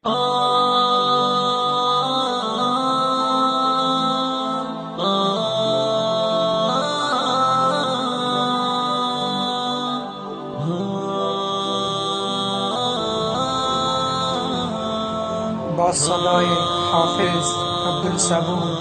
با صدای حافظ عبدالصبور.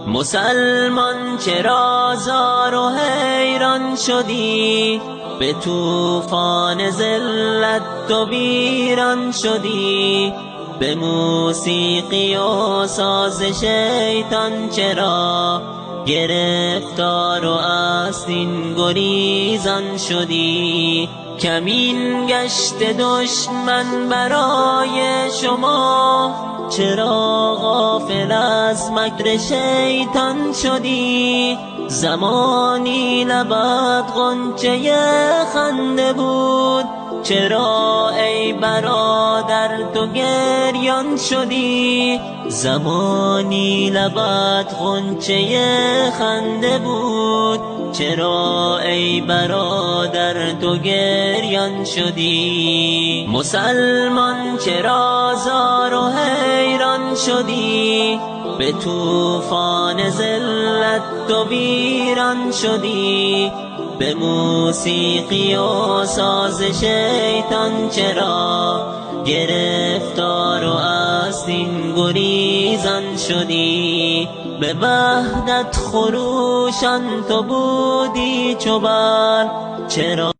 مسلمان چرا زار و حیران شدی؟ به طوفان ذلت تو ویران شدی. به موسیقی و ساز شیطان چرا گرفتار و از دین گریزان شدی؟ کمین گشت دشمن برای شما، چرا غافل از مکر شیطان شدی؟ زمانی لبت غنچه خنده بود، چرا ای برادر تو گریان شدی؟ زمانی لبت غنچه خنده بود، چرا ای برادر تو گریان شدی؟ مسلمان چرا زار و حیران شدی؟ به طوفان ذلت تو ویران شدی. به موسیقی و ساز شیطان چرا گرفتار و از دین گریزان شدی؟ به وحدت خروشان تو بودی چو برق، چرا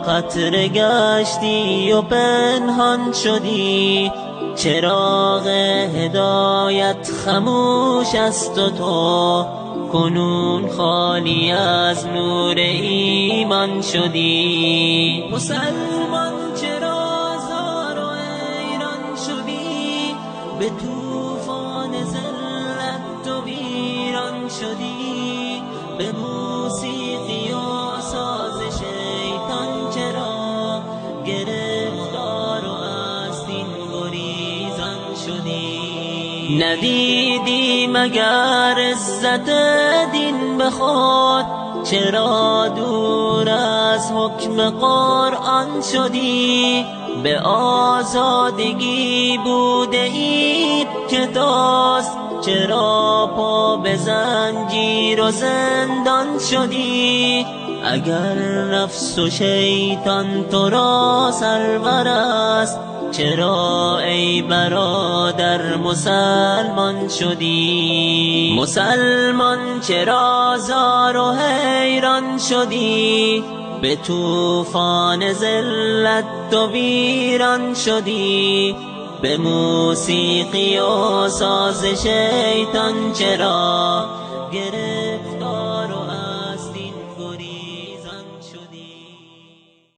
قطره گشتی و پنهان شدی؟ چراغ هدایت خموش است و تو کنون خالی از نور ایمان شدی. مسلمان چرا زار و حیران شدی؟ به طوفان ذلت تو ویران شدی. به موسیقی و ساز شیطان چرا گرفتار و از دین گریزان شدی؟ ندیدی مگر عزت دین به خود؟ چرا دور از حکم قرآن شدی؟ به آزادگی بوده اید که توست، چرا پا به زنجیر و زندان شدی؟ اگر نفس و شیطان تو را سرور است، چرا ای برادر مسلمان شدی؟ مسلمان چرا زار و حیران شدی؟ به طوفان ذلت تو ویران شدی. به موسیقی و ساز شیطان چرا